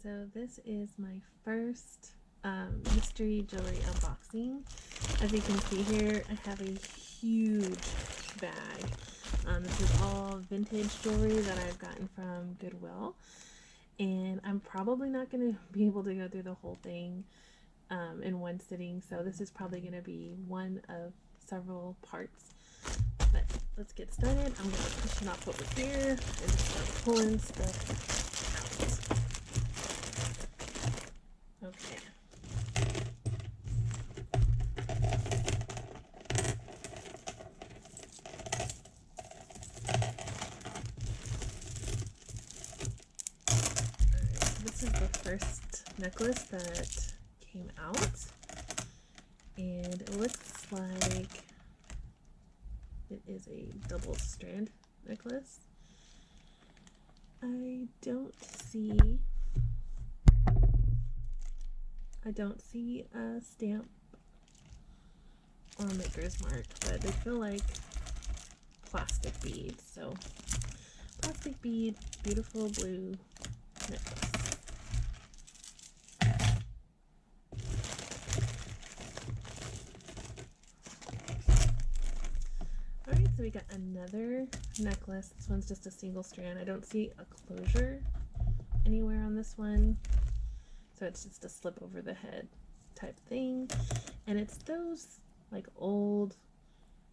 So this is my first mystery jewelry unboxing. As you can see here, I have a huge bag. This is all vintage jewelry that I've gotten from Goodwill. And I'm probably not going to be able to go through the whole thing in one sitting. So this is probably going to be one of several parts. But let's get started. I'm going to push it off over here and just start pulling stuff out. Okay. Alright, this is the first necklace that came out. And it looks like it is a double strand necklace. I don't see a stamp or a maker's mark, but they feel like plastic beads. So plastic bead, beautiful blue necklace. Alright, so we got another necklace. This one's just a single strand. I don't see a closure anywhere on this one. So it's just a slip over the head type thing. And it's those like old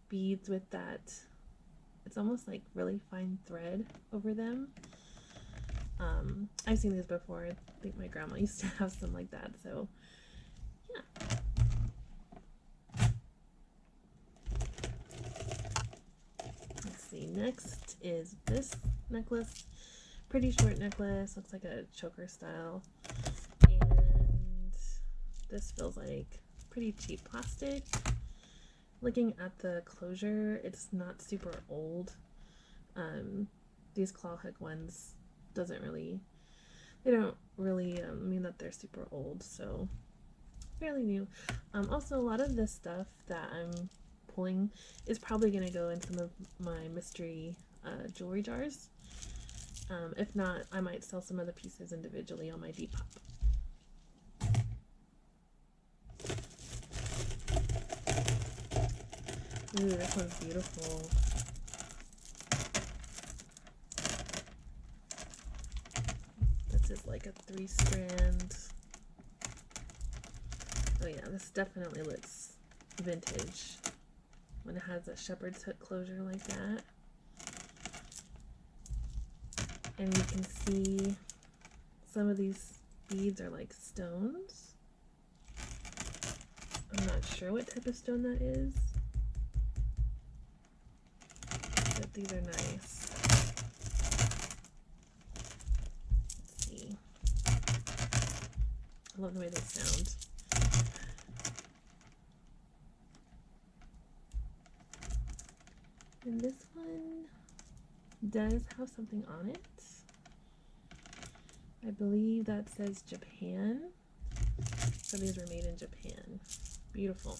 beads with that, it's almost like really fine thread over them. I've seen these before. I think my grandma used to have some like that. So yeah. Let's see, next is this necklace. Pretty short necklace, looks like a choker style. And this feels like pretty cheap plastic. Looking at the closure, it's not super old. These claw hook ones they don't really mean that they're super old, so fairly new. Also, a lot of this stuff that I'm pulling is probably going to go in some of my mystery jewelry jars. If not, I might sell some of the pieces individually on my Depop. Ooh, this one's beautiful. This is like a 3-strand. Oh yeah, this definitely looks vintage when it has a shepherd's hook closure like that. And you can see some of these beads are like stones. I'm not sure what type of stone that is, but these are nice. Let's see. I love the way they sound. And this one does have something on it. I believe that says Japan. So these were made in Japan. Beautiful.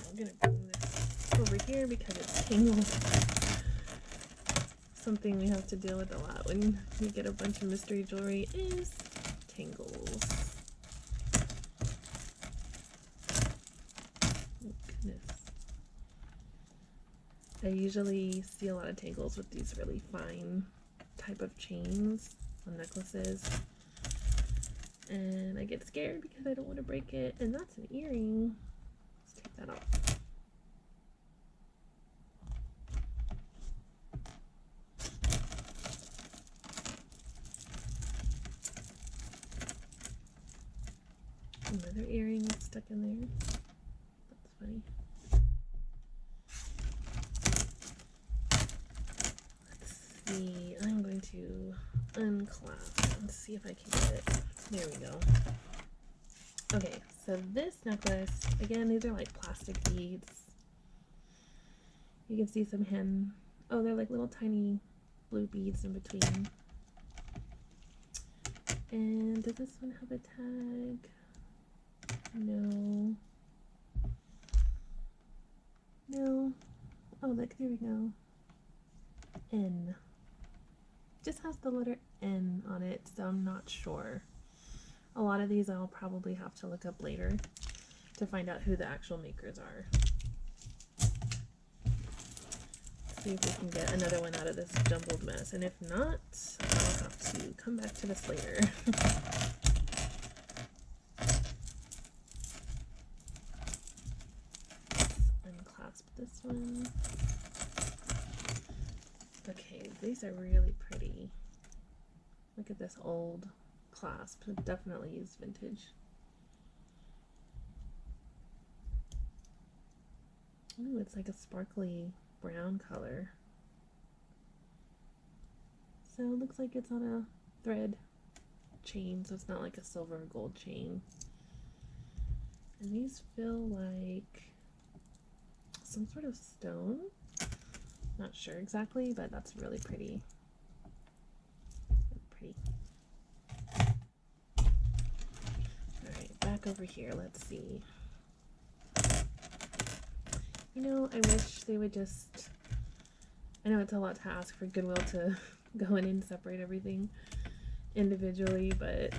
I'm gonna bring this over here because it's tangled. Something we have to deal with a lot when you get a bunch of mystery jewelry is tangles. Oh goodness. I usually see a lot of tangles with these really fine type of chains on necklaces. And I get scared because I don't want to break it. And that's an earring. Let's take that off. Another earring stuck in there. That's funny. Let's see. I'm going to unclasp and see if I can get it. There we go. Okay, so this necklace, again, these are like plastic beads. You can see some oh, they're like little tiny blue beads in between. And does this one have a tag? No. No. Oh, look, there we go. N. Just has the letter N on it, so I'm not sure. A lot of these I'll probably have to look up later to find out who the actual makers are. See if we can get another one out of this jumbled mess, and if not, I'll have to come back to this later. Unclasp this one. Okay, these are really pretty. Look at this old clasp. It definitely is vintage. Ooh, it's like a sparkly brown color. So it looks like it's on a thread chain, so it's not like a silver or gold chain. And these feel like some sort of stone. Not sure exactly, but that's really pretty. Pretty. Alright, back over here, let's see. You know, I wish they would just, I know it's a lot to ask for Goodwill to go in and separate everything individually, but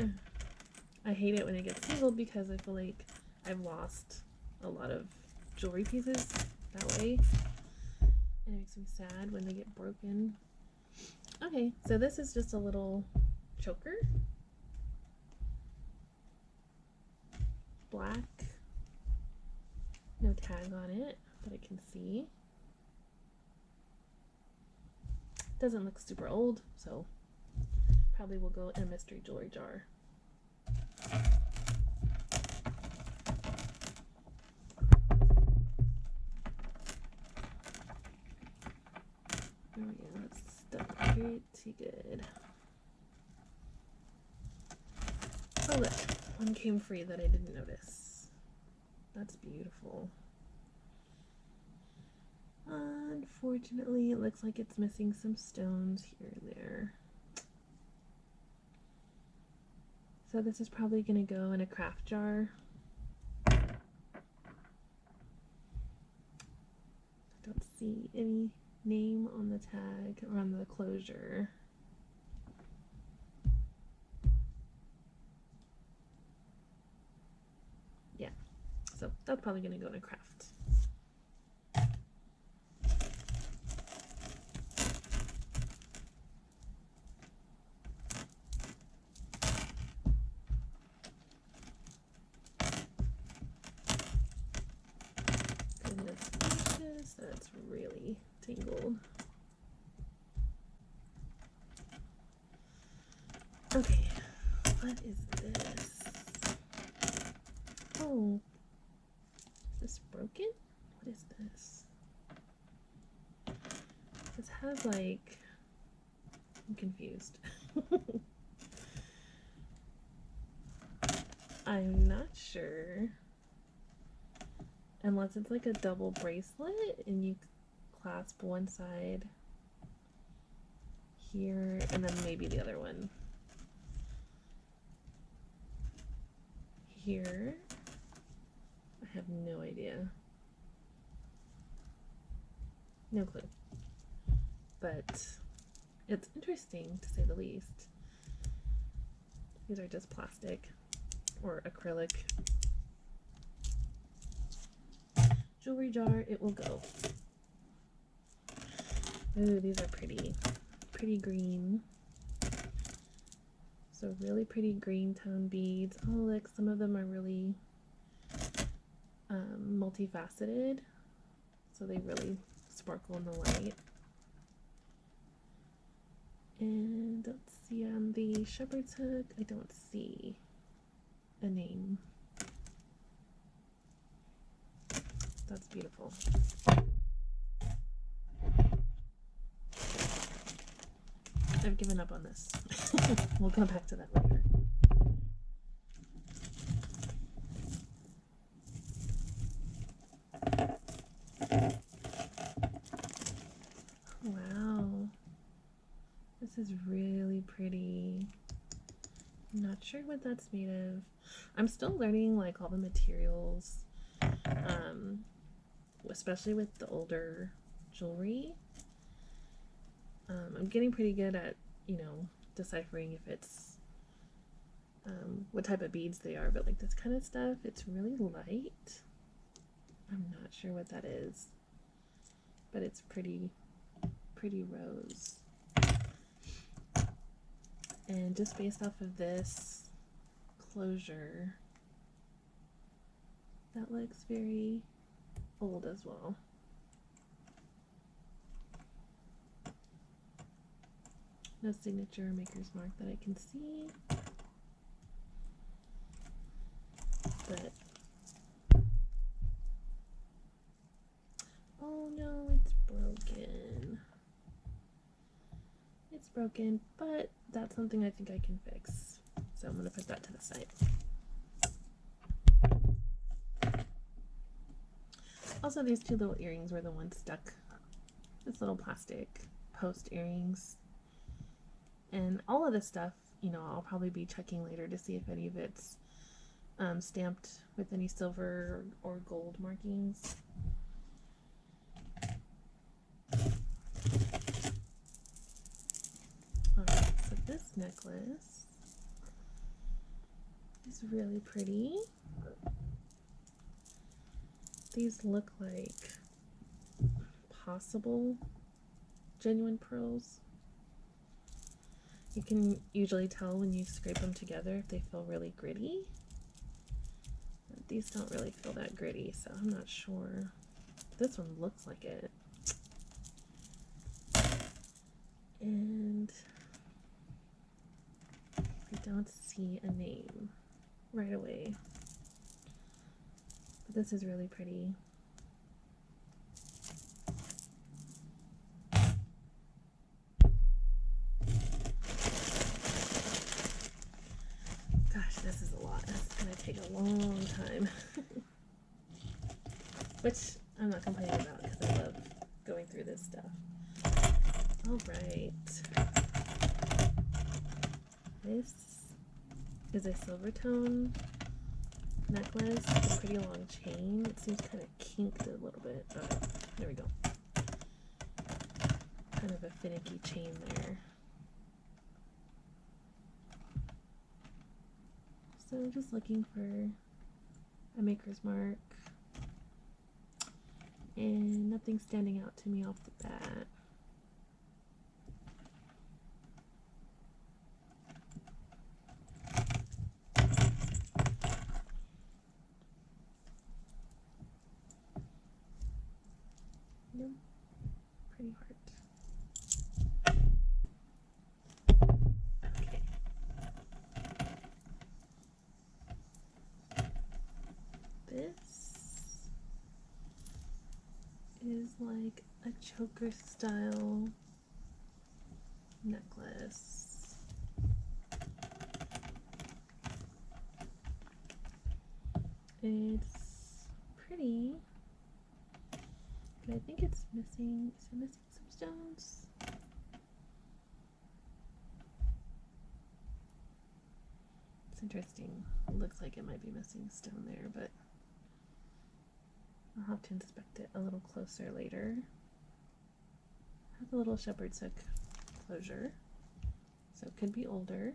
I hate it when it gets singled because I feel like I've lost a lot of jewelry pieces that way. And it makes me sad when they get broken. Okay, so this is just a little choker. Black. No tag on it that I can see. Doesn't look super old, so probably will go in a mystery jewelry jar. There we go, that's stuck pretty good. Oh look, one came free that I didn't notice. That's beautiful. Unfortunately, it looks like it's missing some stones here and there. So this is probably going to go in a craft jar. I don't see any name on the tag or on the closure. Yeah, so that's probably going to go in a craft. Goodness gracious, that's really tangled. Okay, what is this? Oh, is this broken? What is this? This has like, I'm confused. I'm not sure. Unless it's like a double bracelet and you clasp one side here and then maybe the other one here. I have no idea. No clue. But it's interesting to say the least. These are just plastic or acrylic. Jewelry jar, it will go. Ooh, these are pretty. Pretty green. So really pretty green tone beads. Oh look, some of them are really multifaceted. So they really sparkle in the light. And let's see, on the shepherd's hook, I don't see a name. That's beautiful. I've given up on this. We'll come back to that later. Wow. This is really pretty. I'm not sure what that's made of. I'm still learning like all the materials. Especially with the older jewelry. I'm getting pretty good at, deciphering if it's what type of beads they are, but like this kind of stuff, it's really light. I'm not sure what that is, but it's pretty rose. And just based off of this closure, that looks very old as well. No signature or maker's mark that I can see, but oh no, it's broken. It's broken, but that's something I think I can fix. So I'm gonna put that to the side. Also, these two little earrings were the ones stuck. This little plastic post earrings. And all of this stuff, I'll probably be checking later to see if any of it's stamped with any silver or gold markings. Alright, so this necklace is really pretty. These look like possible genuine pearls. You can usually tell when you scrape them together if they feel really gritty. But these don't really feel that gritty, so I'm not sure. This one looks like it. And I don't see a name right away. But this is really pretty. Gosh, this is a lot. It's gonna take a long time. Which I'm not complaining about because I love going through this stuff. Alright. This is a silver tone necklace with a pretty long chain. It seems kind of kinked a little bit. Oh, there we go. Kind of a finicky chain there. So I'm just looking for a maker's mark. And nothing standing out to me off the bat. Nope. Pretty hard. Okay. This is like a choker style necklace. It's pretty, but I think it's missing. Is it missing some stones? It's interesting. It looks like it might be missing a stone there, but I'll have to inspect it a little closer later. It has a little shepherd's hook closure, so it could be older.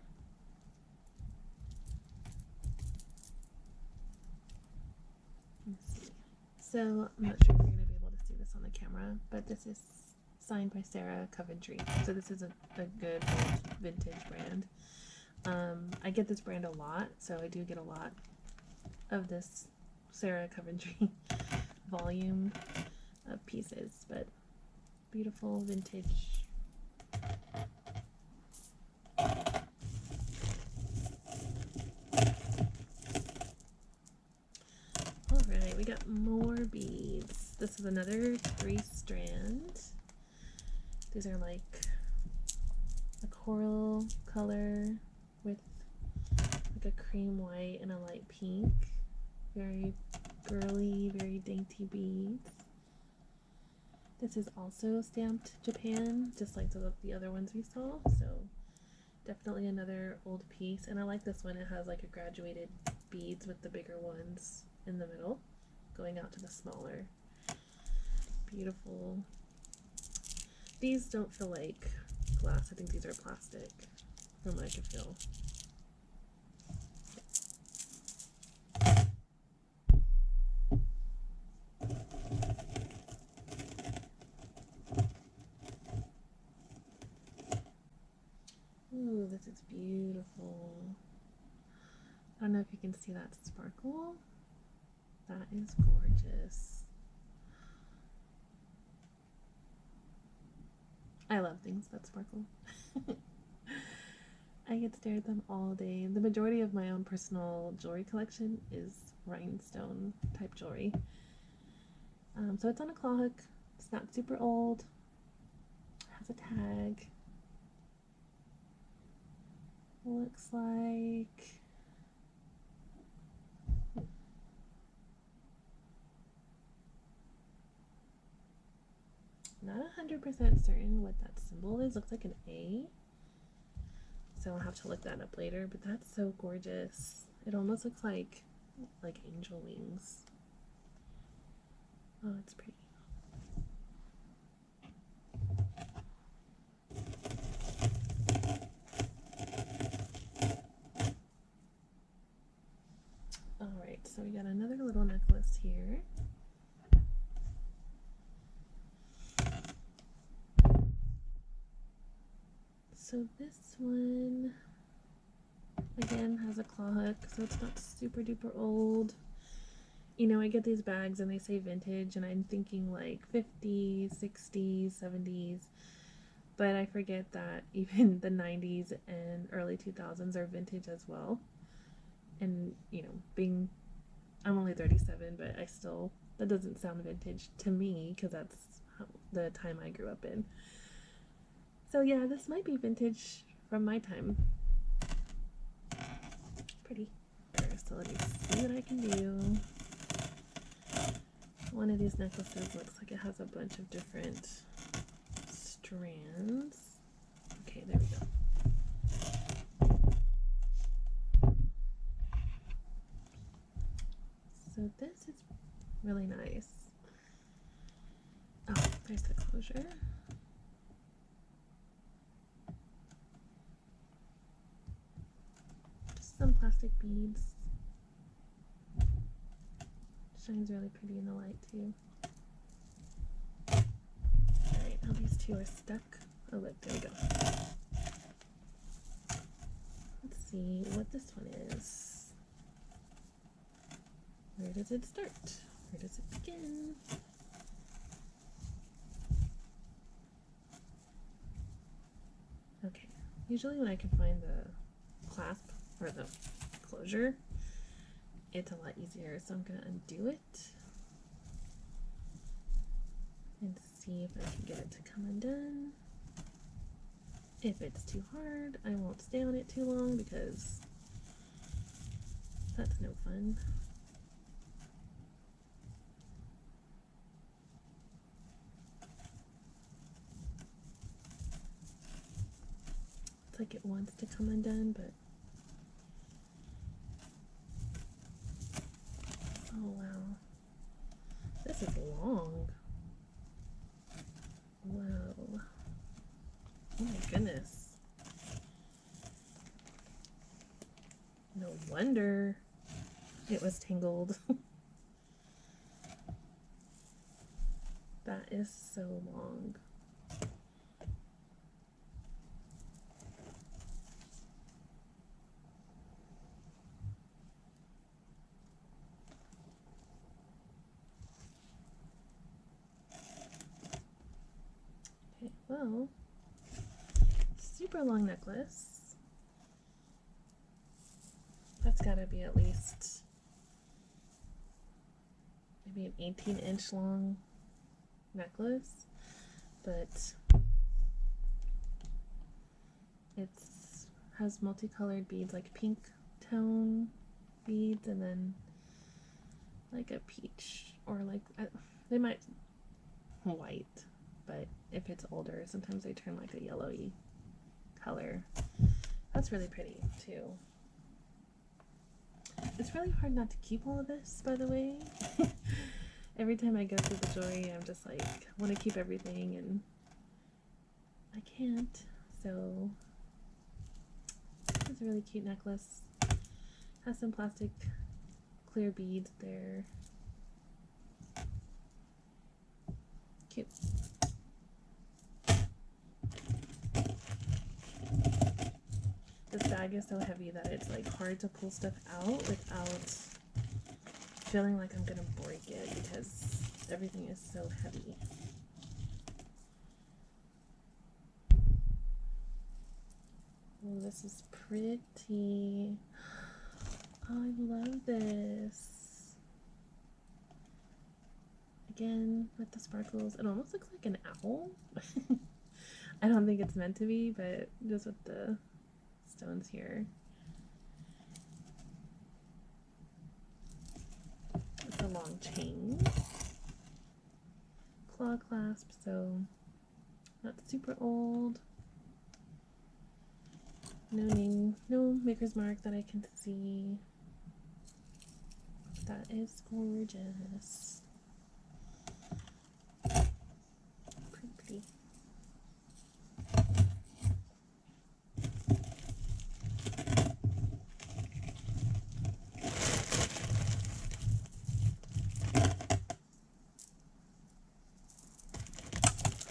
Let's see. So I'm not sure if you're going to be able to see this on the camera, but this is signed by Sarah Coventry. So this is a good old vintage brand. I get this brand a lot, so I do get a lot of this Sarah Coventry volume of pieces, but beautiful vintage. Alright, we got more beads. This is another 3-strand. These are like a coral color with like a cream white and a light pink. Very girly, very dainty beads. This is also stamped Japan, just like the other ones we saw, so definitely another old piece. And I like this one. It has like a graduated beads with the bigger ones in the middle going out to the smaller. Beautiful. These don't feel like glass. I think these are plastic from what I can feel. Ooh, this is beautiful. I don't know if you can see that sparkle. That is gorgeous. I love things that sparkle. I could stare at them all day. The majority of my own personal jewelry collection is rhinestone type jewelry. So it's on a claw hook. It's not super old. It has a tag. Looks like not 100% certain what that symbol is. Looks like an A. So I'll have to look that up later, but that's so gorgeous. It almost looks like angel wings. Oh, it's pretty. Alright, so we got another little necklace here. So this one, again, has a claw hook, so it's not super duper old. You know, I get these bags and they say vintage, and I'm thinking like 50s, 60s, 70s. But I forget that even the 90s and early 2000s are vintage as well. And, you know, I'm only 37, but that doesn't sound vintage to me because that's the time I grew up in. So yeah, this might be vintage from my time. Pretty. So let me see what I can do. One of these necklaces looks like it has a bunch of different strands. Okay, there we go. So this is really nice. Oh, there's the closure. Some plastic beads. Shines really pretty in the light too. Alright, now these two are stuck. Oh look, there we go. Let's see what this one is. Where does it start? Where does it begin? Okay, usually when I can find the clasp or the closure, it's a lot easier, so I'm gonna undo it and see if I can get it to come undone. If it's too hard, I won't stay on it too long because that's no fun. It's like it wants to come undone, but oh wow, this is long. Whoa. Oh my goodness. No wonder it was tangled. That is so long. Okay, well, super long necklace. That's gotta be at least maybe an 18-inch long necklace, but it's has multicolored beads, like pink tone beads, and then like a peach, or like they might white, but if it's older, sometimes they turn like a yellowy color. That's really pretty too. It's really hard not to keep all of this, by the way. Every time I go through the jewelry, I'm just like, want to keep everything, and I can't. So it's a really cute necklace. Has some plastic clear beads there. Cute. This bag is so heavy that it's like hard to pull stuff out without feeling like I'm gonna break it because everything is so heavy. Oh, this is pretty. Oh, I love this. Again, with the sparkles. It almost looks like an owl. I don't think it's meant to be, but just with the stones here. It's a long chain. Claw clasp, so not super old. No name, no maker's mark that I can see. That is gorgeous. Pretty.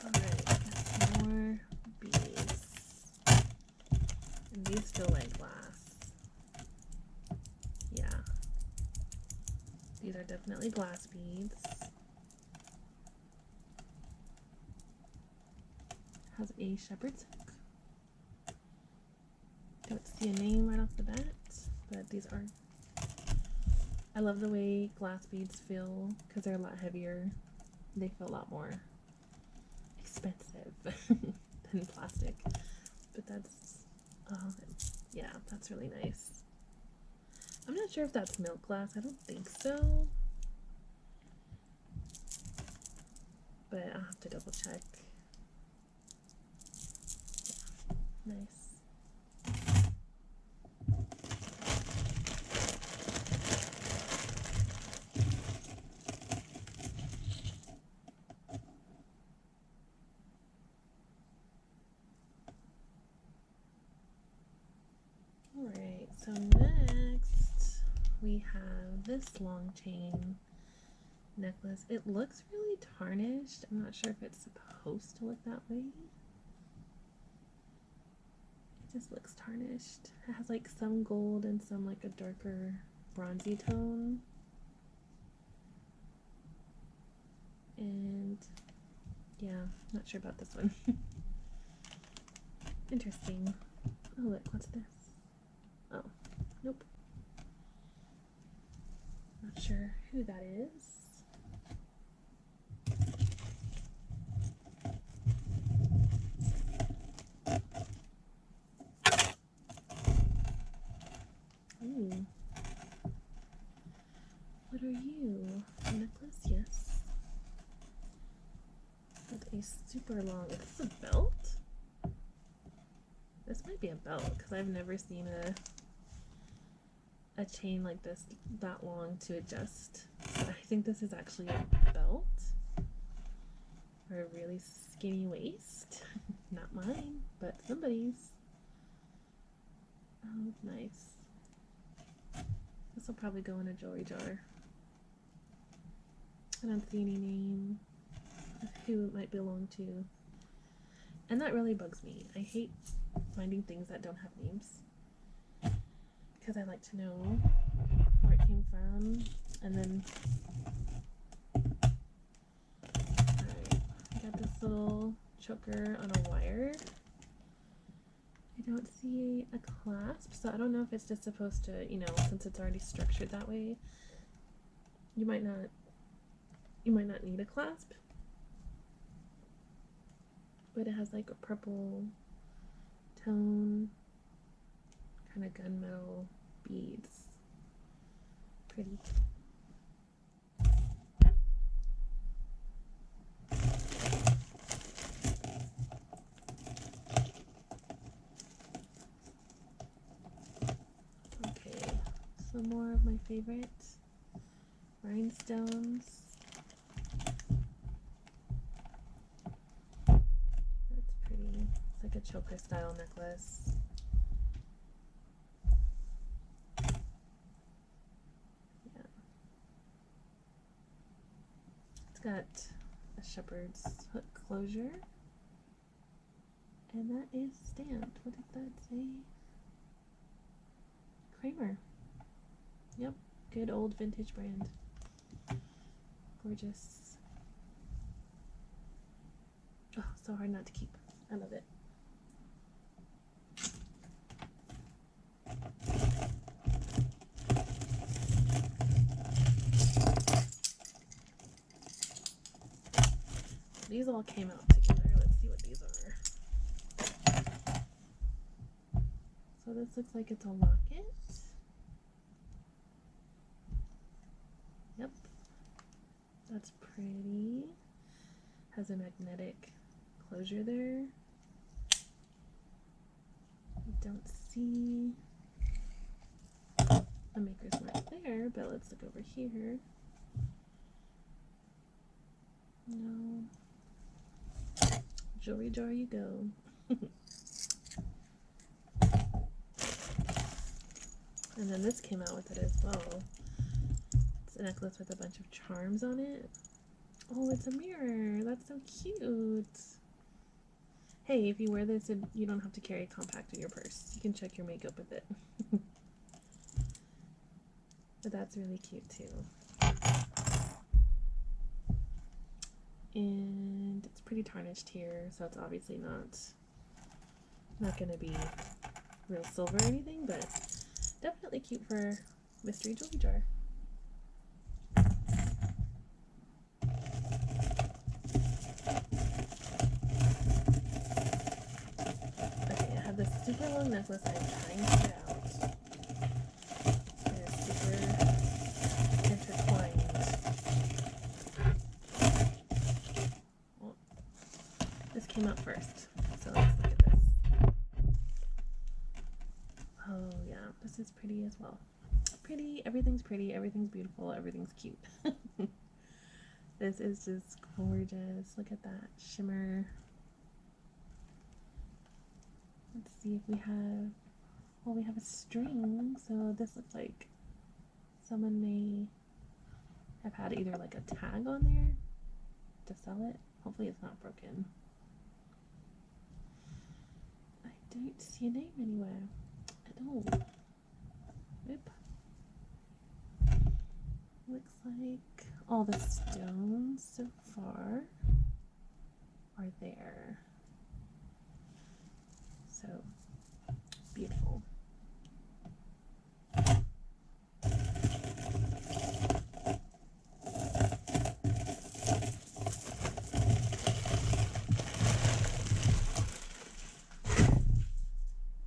Alright, more beads. And these feel like glass. Yeah. These are definitely glass beads. Has a shepherd's hook. Don't see a name right off the bat, but these are. I love the way glass beads feel because they're a lot heavier. They feel a lot more expensive than plastic. But that's, yeah, that's really nice. I'm not sure if that's milk glass. I don't think so. But I'll have to double check. Yeah, nice. Alright, so next we have this long chain necklace. It looks really tarnished. I'm not sure if it's supposed to look that way. It just looks tarnished. It has like some gold and some like a darker bronzy tone. And yeah, not sure about this one. Interesting. Oh look, what's this? Oh, nope. Not sure who that is. Ooh. What are you? A necklace? Yes. With a super long. Is this a belt? This might be a belt because I've never seen a chain like this that long to adjust. So I think this is actually a belt or a really skinny waist. Not mine, but somebody's. Oh, nice. This will probably go in a jewelry jar. I don't see any name of who it might belong to. And that really bugs me. I hate finding things that don't have names. Because I like to know where it came from. And then, alright, I got this little choker on a wire. I don't see a clasp, so I don't know if it's just supposed to, you know, since it's already structured that way, you might not need a clasp. But it has like a purple tone, kind of gunmetal beads. Pretty. Okay, some more of my favorite rhinestones. That's pretty. a choker style necklace. Yeah. It's got a shepherd's hook closure. And that is stamped. What did that say? Kramer. Yep. Good old vintage brand. Gorgeous. Oh, so hard not to keep. I love it. These all came out together. Let's see what these are. So this looks like it's a locket. Yep. That's pretty. Has a magnetic closure there. I don't see a maker's mark there, but let's look over here. No. Jewelry jar you go. And then this came out with it as well. It's a necklace with a bunch of charms on it. Oh, it's a mirror. That's so cute. Hey, if you wear this, you don't have to carry a compact in your purse. You can check your makeup with it. But that's really cute too. And it's pretty tarnished here, so it's obviously not going to be real silver or anything, but definitely cute for mystery jewelry jar. This super long necklace I'm trying to get out. They're super intertwined. Well, this came out first, so let's look at this. Oh yeah, this is pretty as well. Pretty, everything's beautiful, everything's cute. This is just gorgeous. Look at that shimmer. Let's see if we have, well, we have a string, so this looks like someone may have had either like a tag on there to sell it. Hopefully it's not broken. I don't see a name anywhere at all. Nope. Looks like all the stones so far are there. So beautiful.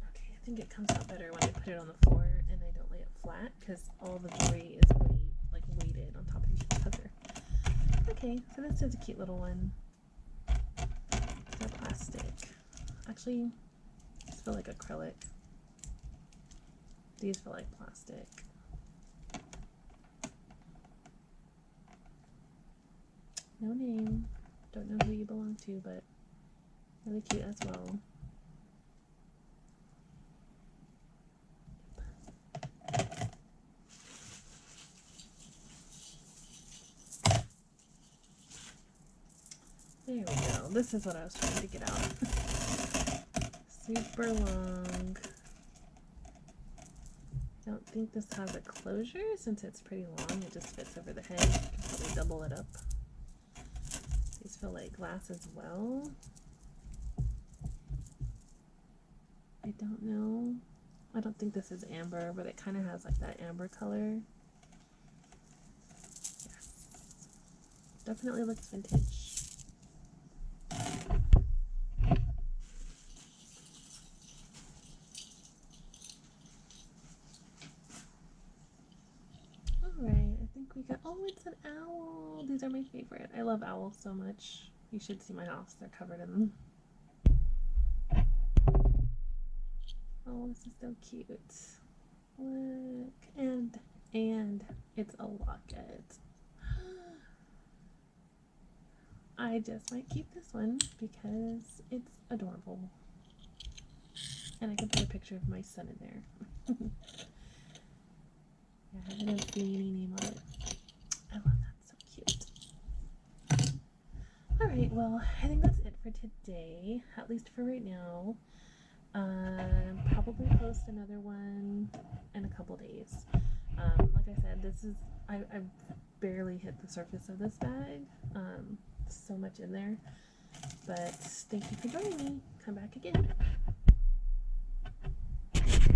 Okay, I think it comes out better when I put it on the floor and I don't lay it flat because all the jewelry is weighted on top of each other. Okay, so this is a cute little one. They're plastic. Actually, these feel like acrylic. These feel like plastic. No name. Don't know who you belong to, but really cute as well. There we go. This is what I was trying to get out. Super long. Don't think this has a closure since it's pretty long. It just fits over the head. You can probably double it up. These feel like glass as well. I don't know. I don't think this is amber, but it kind of has like that amber color. Yes. Definitely looks vintage. Alright, I think we got, oh, it's an owl. These are my favorite. I love owls so much. You should see my house. They're covered in them. Oh, this is so cute. Look, and it's a locket. I just might keep this one because it's adorable. And I can put a picture of my son in there. Yeah, I have a Blaney name on it. I love that. So cute. Alright, well, I think that's it for today. At least for right now. Probably post another one in a couple days. Like I said, this is I've barely hit the surface of this bag. So much in there. But thank you for joining me. Come back again.